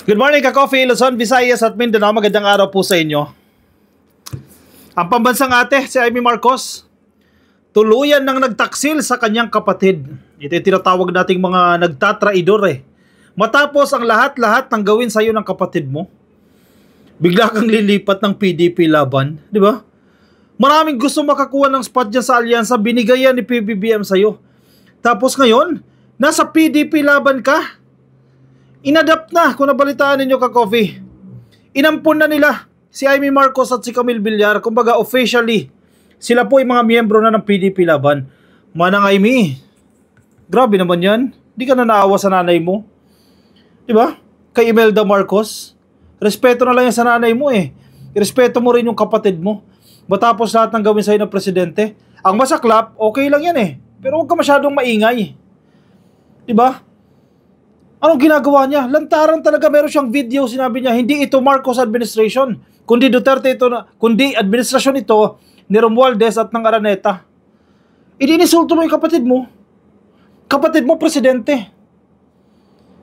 Good morning, ka-coffee, Luzon, Visayas at Mindanao. Magandang araw po sa inyo. Ang pambansang ate, si Amy Marcos, tuluyan nang nagtaksil sa kanyang kapatid. Ito yung tinatawag nating mga nagtatraidor eh. Matapos ang lahat-lahat ng gawin sa iyo ng kapatid mo, bigla kang lilipat ng PDP laban, di ba? Maraming gusto makakuha ng spot dyan sa alyansa, binigay yan ni PBBM sa iyo. Tapos ngayon, nasa PDP laban ka. Inadapt na, kung nabalitaan ninyo ka-coffee. Inampun na nila si Amy Marcos at si Camille Villar. Kumbaga officially, sila po yung mga miyembro na ng PDP laban. Manang Amy, grabe naman yan. Di ka na naawa sa nanay mo. Diba? Kay Imelda Marcos. Respeto na lang yan sa nanay mo eh. Respeto mo rin yung kapatid mo. Matapos lahat ng gawin sa'yo ng presidente. Ang masaklap, okay lang yan eh. Pero huwag ka masyadong maingay. Diba? Anong ginagawa niya? Lantaran talaga, meron siyang video, sinabi niya, hindi ito Marcos administration, kundi Duterte ito, kundi administrasyon ito ni Romualdez at ng Araneta. Iniinsulto mo yung kapatid mo. Kapatid mo, presidente.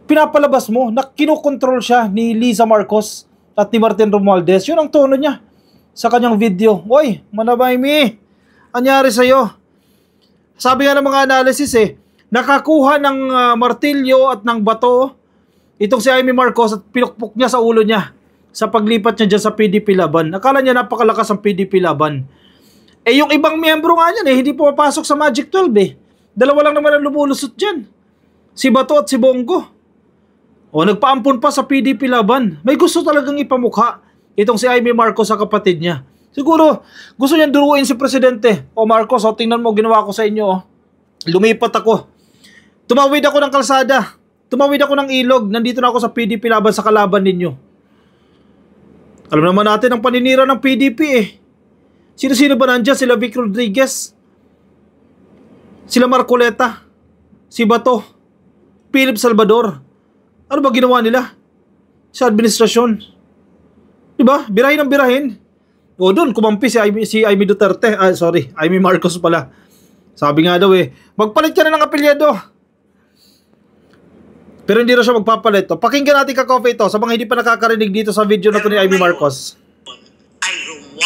Pinapalabas mo na kinokontrol siya ni Liza Marcos at ni Martin Romualdez. Yun ang tono niya sa kanyang video. Oy, manabay mi, anyari sa'yo? Sabi nga ng mga analysis nakakuha ng martilyo at ng bato itong si Amy Marcos at pinukpok niya sa ulo niya sa paglipat niya dyan sa PDP laban. Nakala niya napakalakas ang PDP laban. Yung ibang miyembro nga niyan hindi pumapasok sa Magic 12 Dalawa lang naman ang lumulusot dyan. Si Bato at si Bongo. Nagpaampon pa sa PDP laban. May gusto talagang ipamukha itong si Amy Marcos sa kapatid niya. Siguro gusto niyang duruin si Presidente. Marcos, tingnan mo ginawa ko sa inyo. Lumipat ako. Tumawid ako ng kalsada. Tumawid ako ng ilog. Nandito na ako sa PDP laban sa kalaban ninyo. Alam naman natin ang paninira ng PDP Sino-sino ba nandyan? Sila Vic Rodriguez. Sila Marcoleta. Si Bato. Philip Salvador. Ano ba ginawa nila sa administrasyon? Diba? Birahin ang birahin. Doon, kumampi si Amy Duterte. Amy Marcos pala. Sabi nga daw magpalit ka na ng apelyado. Pero hindi na siya magpapalit. Pakinggan natin ka-coffee ito sa mga hindi pa nakakarinig dito sa video na ito ni Amy Marcos.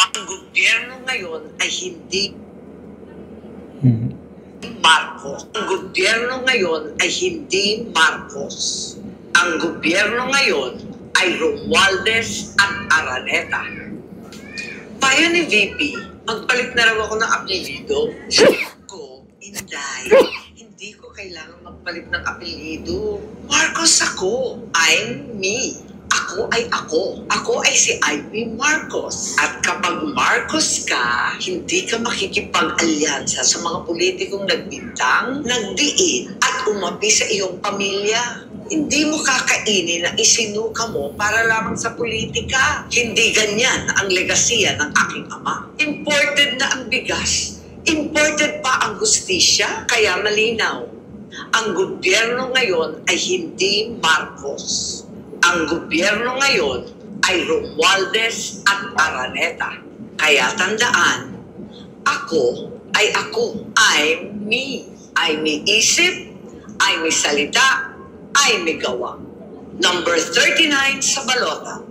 Ang gobyerno ngayon ay hindi Marcos. Ang gobyerno ngayon ay hindi Marcos. Ang gobyerno ngayon ay Romualdez at Araneta. Payo ni VP, magpalit na raw ako ng apelyido. Inday, hindi ko kailangan magpalit ng apelyido. Marcos ako. I'm me. Ako ay ako. Ako ay si Amy Marcos. At kapag Marcos ka, hindi ka makikipag-alyansa sa mga politikong nagbintang, nagdiin, at umapi sa iyong pamilya. Hindi mo kakainin ang isinuka mo para lamang sa politika. Hindi ganyan ang legasiya ng aking ama. Imported na ang bigas. Imported pa ang hustisya, kaya malinaw. Ang gobyerno ngayon ay hindi Marcos. Ang gobyerno ngayon ay Romualdez at Araneta. Kaya tandaan, ako ay ako. I'm me. I may isip, I may salita, I may gawa. Number 39 sa balota.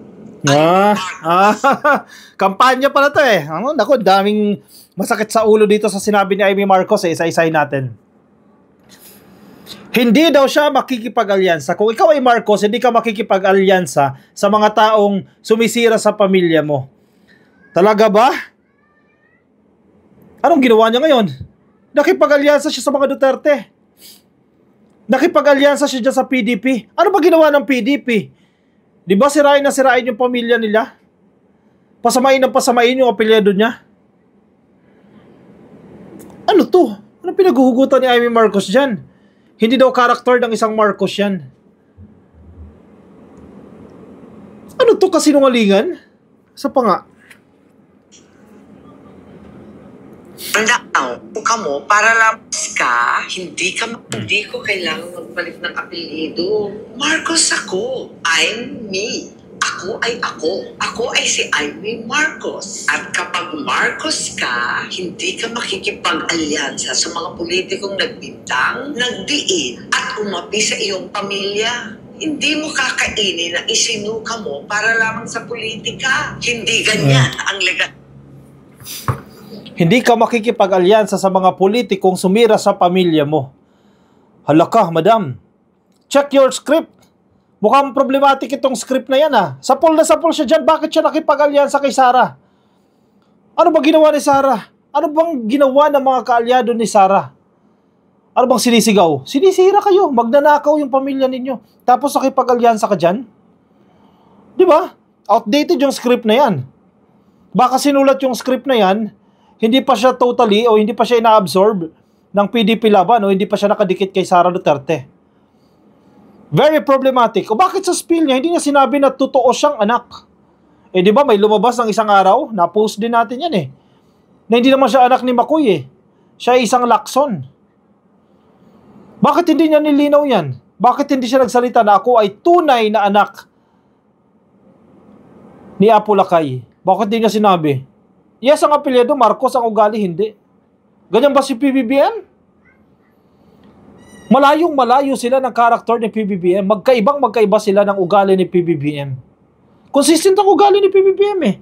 Kampanya pala to Naku, daming masakit sa ulo dito sa sinabi ni Amy Marcos isa-isay natin. Hindi daw siya makikipag-alyansa. Kung ikaw ay Marcos, hindi ka makikipag-alyansa sa mga taong sumisira sa pamilya mo. Talaga ba? Anong ginawa niya ngayon? Nakipag-alyansa siya sa mga Duterte. Nakipag-alyansa siya dyan sa PDP. Ano ba ginawa ng PDP? Di ba sirain na sirain yung pamilya nila? Pasamain yung apelyado niya? Ano to? Ano pinaghuhugutan ni Amy Marcos dyan? Hindi daw karakter ng isang Marcos yan. Ano to kasinungalingan? Sa pa nga. Ka mo, para lang ka, hindi ko kailangan magpalit ng apelyido. Marcos ako. I'm me. Ako ay ako. Ako ay si Amy Marcos. At kapag Marcos ka, hindi ka makikipag-alyansa sa mga politikong nagbintang, nagdiin, at umapi sa iyong pamilya. Hindi mo kakainin ang isinuka mo para lamang sa politika. Hindi ganyan ang legal. Hindi ka makikipag-alyansa sa mga politikong sumira sa pamilya mo. Hala ka, madam. Check your script. Mukhang problematic itong script na yan ah. Sapol na sapol siya dyan. Bakit siya nakipag-alyansa kay Sara? Ano ba ginawa ni Sara? Ano bang ginawa ng mga kaalyado ni Sara? Ano bang sinisigaw? Sinisira kayo. Magnanakaw yung pamilya ninyo. Tapos nakipag-alyansa ka dyan? Di ba? Outdated yung script na yan. Baka sinulat yung script na yan, hindi pa siya totally o hindi pa siya ina-absorb ng PDP laban o hindi pa siya nakadikit kay Sara Duterte. Very problematic. O bakit sa spill niya, hindi niya sinabi na totoo siyang anak? Eh di ba may lumabas ng isang araw, na-post din natin yan eh, na hindi naman siya anak ni Makoy eh. Siya ay isang Lacson. Bakit hindi niya nilinaw yan? Bakit hindi siya nagsalita na ako ay tunay na anak ni Apo Lakay? Bakit hindi niya sinabi? Yes, ang apelyido Marcos, ang ugali hindi. Ganyan ba si PBBM? Malayong-malayo sila ng karakter ni PBBM. Magkaibang-magkaiba sila ng ugali ni PBBM. Consistent ang ugali ni PBBM eh.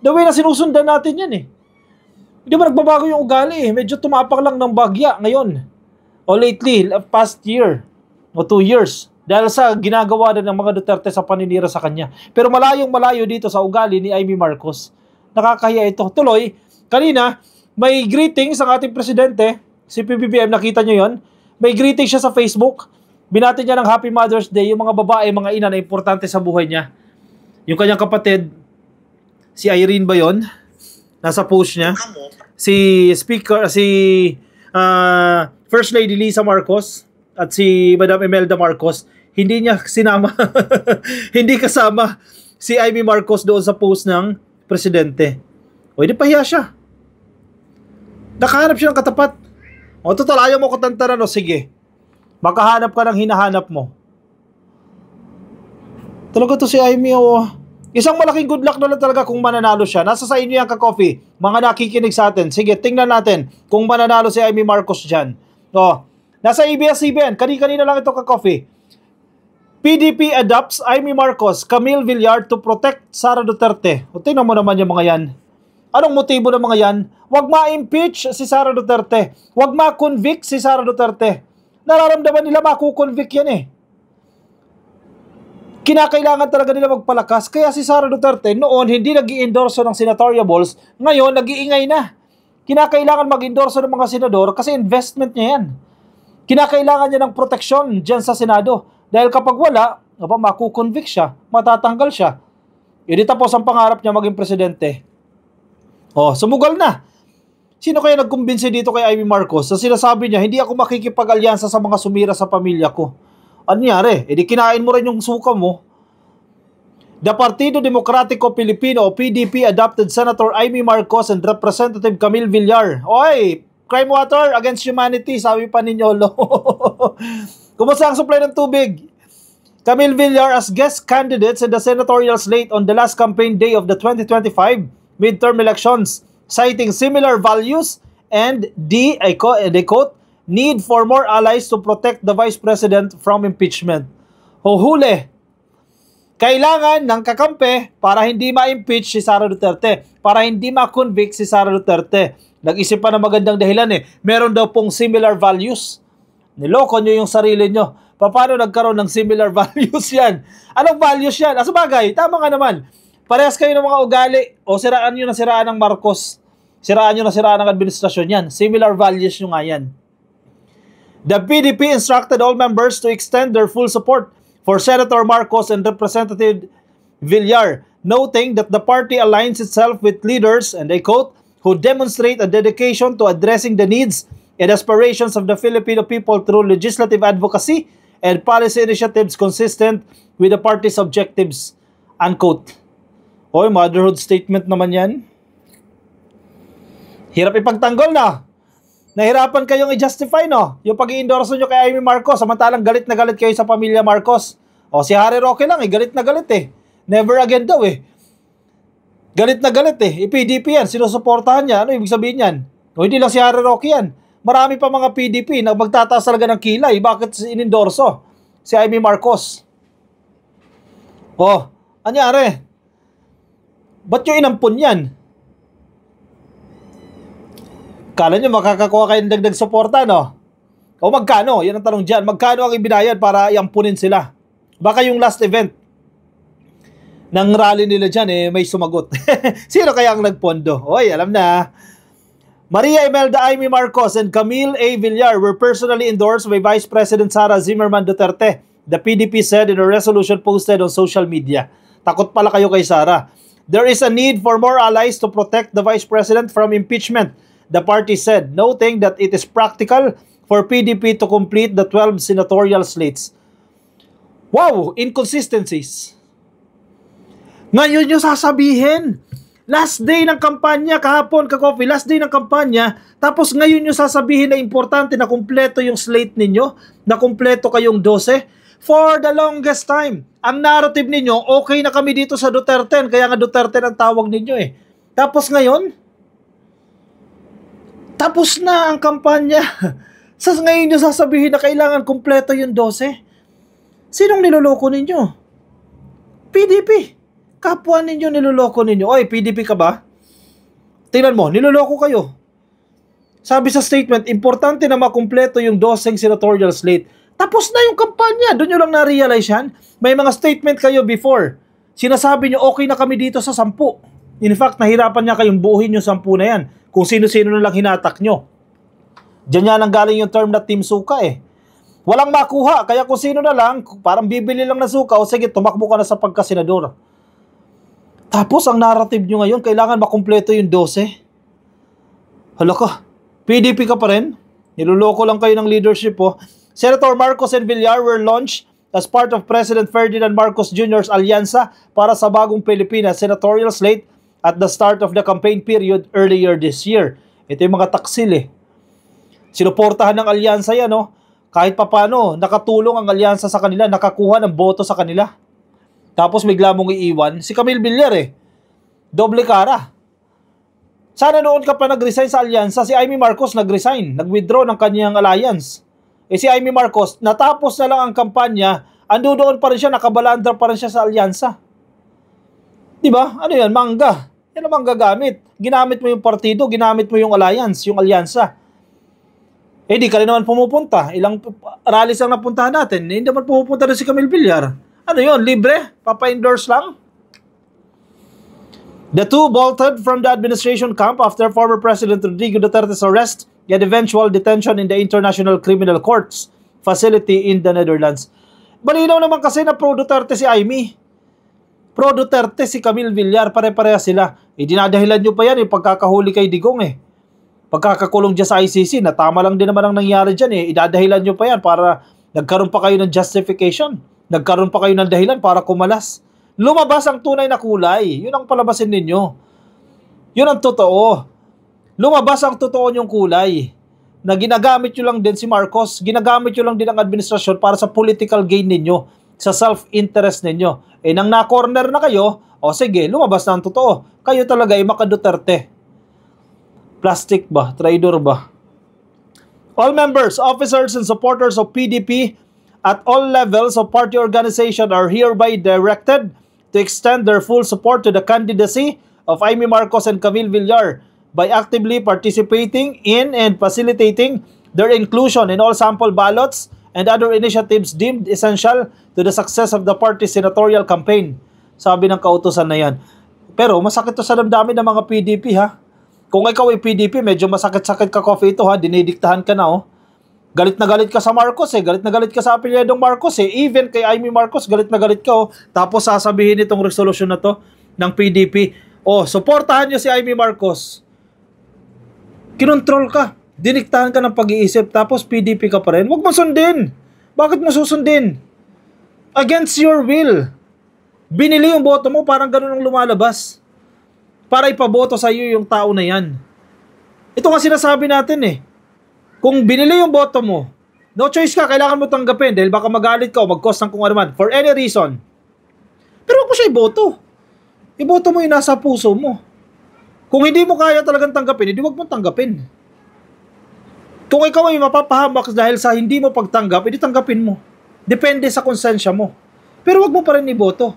The way na sinusundan natin yan eh. Hindi ba nagbabago yung ugali eh. Medyo tumapang lang ng bagya ngayon. O lately, past year o 2 years. Dahil sa ginagawa na ng mga Duterte sa paninira sa kanya. Pero malayong-malayo dito sa ugali ni Amy Marcos. Nakakahiya ito. Tuloy, kanina, may greetings ang ating presidente, si PBBM, nakita nyo yon. May greetings siya sa Facebook. Binati niya ng Happy Mother's Day yung mga babae, mga ina na importante sa buhay niya. Yung kanyang kapatid, si Irene ba yun? Nasa post niya. Si First Lady Lisa Marcos at si Madam Imelda Marcos, hindi niya sinama. Hindi kasama si Amy Marcos doon sa post ng presidente. O, hindi pahiya siya. Nakahanap siya ng katapat. O, total, ayaw mo katantaran, o sige. Makahanap ka ng hinahanap mo. Talaga to si Amy, o. Isang malaking good luck na lang talaga kung mananalo siya. Nasa sa inyo yan ka-coffee. Mga nakikinig sa atin. Sige, tingnan natin kung mananalo si Amy Marcos dyan. O, nasa ABS-CBN. Kanina lang ito ka-coffee. PDP adopts Amy Marcos, Camille Villar to protect Sara Duterte. O tingnan mo naman yung mga yan. Anong motibo ng mga yan? Huwag ma-impeach si Sara Duterte. Huwag ma-convict si Sara Duterte. Nararamdaman nila makukonvict yan eh. Kinakailangan talaga nila magpalakas. Kaya si Sara Duterte noon hindi nag-i-endorso ng senatoriables. Ngayon nag-iingay na. Kinakailangan mag-endorso ng mga senador kasi investment niya yan. Kinakailangan niya ng proteksyon dyan sa Senado. Dahil kapag wala, makukonvict siya, matatanggal siya. Hindi tapos ang pangarap niya maging presidente. Oh, sumugal na. Sino kaya nagkumbinsi dito kay Amy Marcos? Sa sinasabi niya, hindi ako makikipag-alyansa sa mga sumira sa pamilya ko. Ano nangyari? Di kinain mo rin yung suka mo. The Partido Demokratiko Pilipino o PDP adopted Senator Amy Marcos and Representative Camille Villar. Oy, crime water against humanity, sabi pa ni Nyolo. Kumusta ang supply ng tubig? Camille Villar as guest candidates in the senatorial slate on the last campaign day of the 2025 midterm elections, citing similar values and I quote, need for more allies to protect the Vice President from impeachment. Huhuli. Kailangan ng kakampi para hindi ma-impeach si Sara Duterte, para hindi ma-convict si Sara Duterte. Nag-isip pa ng magandang dahilan eh. Meron daw pong similar values. Niloko nyo yung sarili nyo. Paano nagkaroon ng similar values yan? Anong values yan? Sa bagay, tama nga naman. Parehas kayo ng mga ugali o siraan nyo na siraan ng Marcos. Siraan nyo na siraan ng administrasyon yan. Similar values nyo nga yan. The PDP instructed all members to extend their full support for Senator Marcos and Representative Villar, noting that the party aligns itself with leaders, and I quote, who demonstrate a dedication to addressing the needs and aspirations of the Filipino people through legislative advocacy and policy initiatives consistent with the party's objectives. Unquote. Oy, motherhood statement naman yan. Hirap ipagtanggol na. Nahirapan kayong i-justify, no? Yung pag-i-endorso nyo kay Amy Marcos, samantalang galit na galit kayo sa pamilya Marcos. O, si Harry Roque lang, galit na galit eh. Never again daw eh. Galit na galit eh. I-PDP yan, sinusuportahan niya. Ano ibig sabihin yan? O, hindi lang si Harry Roque yan. Marami pa mga PDP na magtataas talaga ng kilay. Bakit inendorso si Amy Marcos? Oh, anyari? Ba't nyo inampun yan? Kala nyo makakakuha kayo ng dagdag suporta, no? O magkano? Yan ang tanong dyan. Magkano ang ibinayad para iampunin sila? Baka yung last event ng rally nila dyan, may sumagot. Sino kaya ang nagpondo? Oy, alam na. Maria Imelda Amy Marcos and Camille A. Villar were personally endorsed by Vice President Sara Zimmerman Duterte, the PDP said in a resolution posted on social media. Takot pala kayo kay Sara. There is a need for more allies to protect the Vice President from impeachment, the party said, noting that it is practical for PDP to complete the 12 senatorial slates. Wow, inconsistencies. Ngayon nyo sasabihin, last day ng kampanya, kahapon ka-coffee, last day ng kampanya, tapos ngayon nyo sasabihin na importante na kumpleto yung slate ninyo, na kumpleto kayong 12. For the longest time, ang narrative ninyo, okay na kami dito sa Duterte, kaya nga Duterte ang tawag ninyo eh. Tapos ngayon, tapos na ang kampanya. Sa ngayon nyo sasabihin na kailangan kumpleto yung 12. Sinong niloloko ninyo? PDP. Kapwa ninyo niloloko ninyo. Oy, PDP ka ba? Tingnan mo, niloloko kayo. Sabi sa statement, importante na makumpleto yung 12 senatorial slate. Tapos na yung kampanya. Doon nyo lang na-realize yan. May mga statement kayo before. Sinasabi nyo, okay na kami dito sa 10. In fact, nahirapan niya kayong buuhin yung 10 na yan. Kung sino-sino na lang hinatak nyo. Diyan yan ang galing yung term na Team Suka eh. Walang makuha. Kaya kung sino na lang, parang bibili lang na suka, o sige, tumakbo ka na sa pagkasenador. Tapos, ang narrative nyo ngayon, kailangan makumpleto yung 12. Hala ka, PDP ka pa rin? Niluloko lang kayo ng leadership po. Senator Marcos and Villar were launched as part of President Ferdinand Marcos Jr.'s alyansa para sa bagong Pilipinas senatorial slate at the start of the campaign period earlier this year. Ito yung mga taksil eh. Sinuportahan ng alyansa yan, no? Kahit papano, nakatulong ang alyansa sa kanila, nakakuha ng boto sa kanila. Tapos bigla mong iiwan, si Camille Villar eh. Doble kara. Sana noon ka pa nag-resign sa alyansa, si Amy Marcos nag-resign, nag-withdraw ng kanyang alliance. Si Amy Marcos, natapos na lang ang kampanya, ando doon pa rin siya, nakabalandra pa rin siya sa alyansa. Diba? Ano yan? Mangga. Yan ang gagamit. Ginamit mo yung partido, ginamit mo yung alliance, yung alyansa. Di ka rin naman pumupunta. Ilang rallies ang napuntahan natin. Hindi naman pumupunta rin si Camille Villar. Ano yun? Libre? Papa-endorse lang? The two bolted from the administration camp after former President Rodrigo Duterte's arrest and eventual detention in the International Criminal Courts facility in the Netherlands. Balinaw naman kasi na pro-Duterte si Amy. Pro-Duterte si Camille Villar. Pare-pareha sila. Dinadahilan nyo pa yan pagkakahuli kay Digong eh. Pagkakakulong dyan sa ICC, na tama lang din naman ang nangyari dyan eh. Idadahilan nyo pa yan para nagkaroon pa kayo ng justification. Nagkaroon pa kayo ng dahilan para kumalas. Lumabas ang tunay na kulay. Yun ang palabasin ninyo. Yun ang totoo. Lumabas ang totoo nyong kulay. Na ginagamit nyo lang din si Marcos. Ginagamit nyo lang din ang administrasyon para sa political gain ninyo. Sa self-interest ninyo. Nang na-corner na kayo, sige, lumabas na ang totoo. Kayo talaga ay maka-Duterte. Plastic ba? Traidor ba? All members, officers, and supporters of PDP at all levels of party organization are hereby directed to extend their full support to the candidacy of Amy Marcos and Camille Villar by actively participating in and facilitating their inclusion in all sample ballots and other initiatives deemed essential to the success of the party's senatorial campaign. Sabi ng kautusan na yan. Pero masakit to sa damdamin ng mga PDP ha. Kung ikaw ay PDP, medyo masakit-sakit ka coffee ito ha, dinidiktahan ka na oh. Galit na galit ka sa Marcos eh, galit na galit ka sa apelyadong Marcos eh, even kay Amy Marcos, galit na galit ka oh. Tapos sasabihin itong resolution na to ng PDP, suportahan nyo si Amy Marcos. Kinontrol ka, diniktahan ka ng pag-iisip, tapos PDP ka pa rin, huwag mo sundin. Bakit mo susundin? Against your will. Binili yung boto mo, parang ganun ang lumalabas. Para ipaboto sa iyo yung tao na yan. Ito nga sinasabi natin eh. Kung binili yung boto mo, no choice ka, kailangan mo tanggapin dahil baka magalit ka o mag-cause ng kung ano man, for any reason. Pero huwag mo siya iboto. Iboto mo yung nasa puso mo. Kung hindi mo kaya talagang tanggapin, hindi huwag mo tanggapin. Kung ikaw ay mapapahamak dahil sa hindi mo pagtanggap, hindi tanggapin mo. Depende sa konsensya mo. Pero huwag mo pa rin iboto.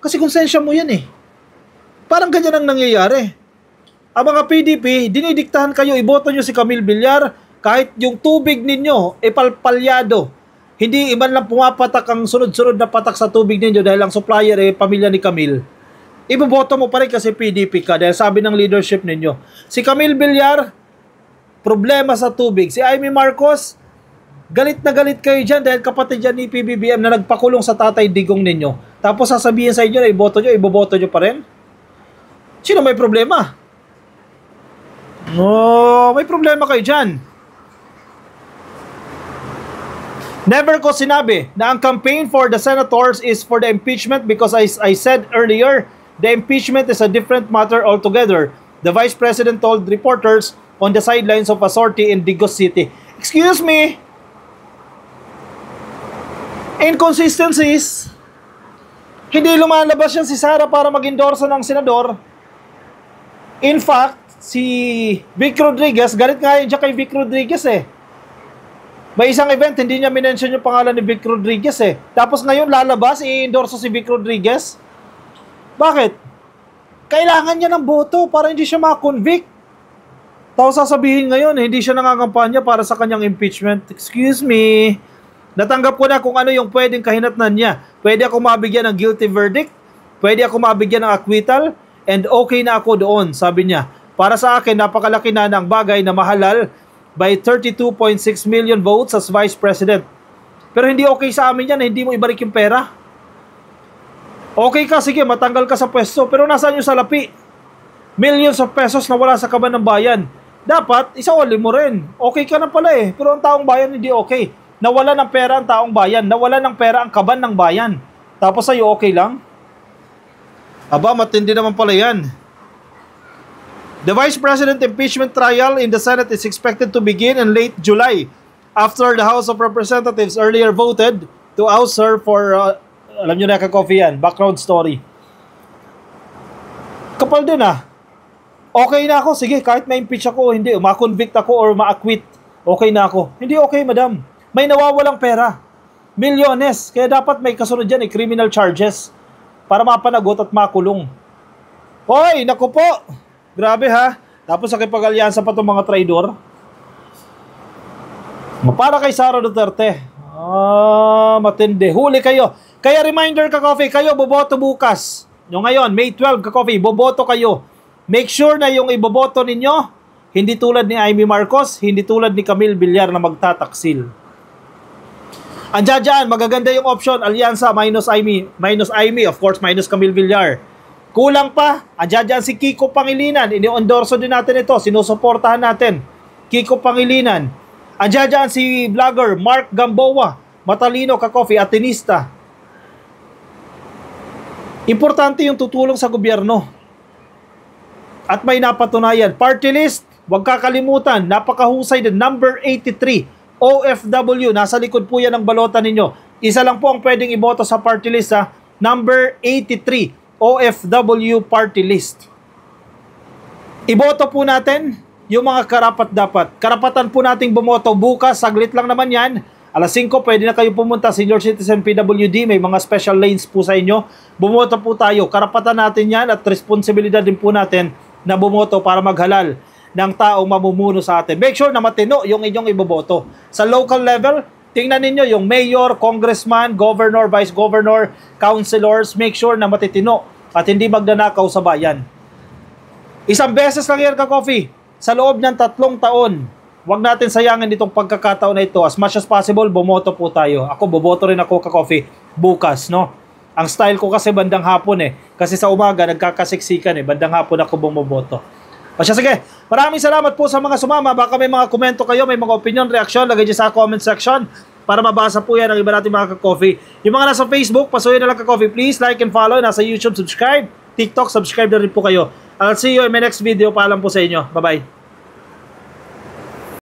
Kasi konsensya mo yan eh. Parang ganyan ang nangyayari. Ang mga PDP, dinidiktahan kayo, iboto nyo si Camille Villar, kahit yung tubig ninyo, palpalyado. Hindi iman lang pumapatak ang sunod-sunod na patak sa tubig ninyo dahil ang supplier pamilya ni Camille. Iboboto mo pa rin kasi PDP ka dahil sabi ng leadership ninyo. Si Camille Villar, problema sa tubig. Si Amy Marcos, galit na galit kayo dyan dahil kapatid dyan ni PBBM na nagpakulong sa tatay digong ninyo. Tapos sasabihin sa inyo na iboboto nyo pa rin? Sino may problema? No, may problema kayo dyan. Never ko sinabi na ang campaign for the senators is for the impeachment because I said earlier, the impeachment is a different matter altogether. The Vice President told reporters on the sidelines of a sortie in Digos City. Excuse me? Inconsistencies. Hindi lumalabas yan si Sara para mag-endorso ng senador. In fact, si Vic Rodriguez, galit nga yun dyan kay Vic Rodriguez eh. May isang event, hindi niya minention yung pangalan ni Vic Rodriguez eh. Tapos ngayon lalabas, i-endorso si Vic Rodriguez. Bakit? Kailangan niya ng boto para hindi siya ma-convict. Tapos sasabihin ngayon, hindi siya nangangampanya para sa kanyang impeachment. Excuse me. Natanggap ko na kung ano yung pwedeng kahinatnan niya. Pwede ako mabigyan ng guilty verdict. Pwede ako mabigyan ng acquittal. And okay na ako doon, sabi niya. Para sa akin, napakalaki na ng bagay na mahalal by 32.6 million votes as Vice President. Pero hindi okay sa amin yan, hindi mo ibalik yung pera. Okay ka, sige, matanggal ka sa pwesto, pero nasaan yung salapi? Millions of pesos na wala sa kaban ng bayan. Dapat, isauli mo rin. Okay ka na pala eh, pero ang taong bayan hindi okay. Nawala ng pera ang taong bayan, nawala ng pera ang kaban ng bayan. Tapos sa'yo okay lang? Aba, matindi naman pala yan. The Vice President impeachment trial in the Senate is expected to begin in late July after the House of Representatives earlier voted to oust her for, alam nyo na ka-coffee yan, background story. Kapal din ah. Okay na ako, sige, kahit ma-impeach ako, hindi, ma-convict ako or ma-acquit, okay na ako. Hindi okay, madam. May nawawalang pera. Milyones. Kaya dapat may kasunod dyan criminal charges para mapanagot at makulong. Hoy, naku po. Grabe ha. Tapos nakipag-alyansa pa itong mga traidor. Para kay Sara Duterte. Matindi. Huli kayo. Kaya reminder ka-coffee, kayo boboto bukas. Yung ngayon, May 12 ka-coffee, boboto kayo. Make sure na yung iboboto ninyo, hindi tulad ni Amy Marcos, hindi tulad ni Camille Villar na magtataksil. Andiyan, magaganda yung option, alyansa minus Amy, of course, minus Camille Villar. Kulang pa, andiyan si Kiko Pangilinan, ini-endorso din natin ito, sinusuportahan natin. Kiko Pangilinan. Andiyan si vlogger Mark Gamboa, matalino ka-coffee, atinista. Importante yung tutulong sa gobyerno. At may napatunayan. Party list, huwag kakalimutan, napakahusay din, number 83, OFW, nasa likod po yan ng balota ninyo. Isa lang po ang pwedeng iboto sa party list ha, number 83, OFW party list. Iboto po natin yung mga karapat-dapat. Karapatan po nating bumoto bukas, saglit lang naman yan. Alas 5, pwede na kayo pumunta, Senior Citizen PWD, may mga special lanes po sa inyo. Bumoto po tayo, karapatan natin yan at responsibilidad din po natin na bumoto para maghalal ng taong mamumuno sa atin. Make sure na matino yung inyong iboboto. Sa local level, tingnan ninyo yung mayor, congressman, governor, vice governor, councilors, make sure na matitino at hindi magnanakaw sa bayan. Isang beses lang yan ka-coffee. Sa loob ng 3 taon, huwag natin sayangin itong pagkakataon na ito. As much as possible, bumoto po tayo. Ako, boboto rin ako ka-coffee bukas, no? Ang style ko kasi bandang hapon eh. Kasi sa umaga, nagkakasiksikan eh. Bandang hapon ako bumoboto. O siya, sige. Maraming salamat po sa mga sumama. Baka may mga komento kayo, may mga opinion, reaction, lagay dyan sa comment section para mabasa po yan ng iba natin mga ka-coffee. Yung mga nasa Facebook, pasuyin na lang ka-coffee. Please like and follow. Nasa YouTube, subscribe. TikTok, subscribe na rin po kayo. I'll see you in my next video. Paalam po sa inyo. Bye-bye.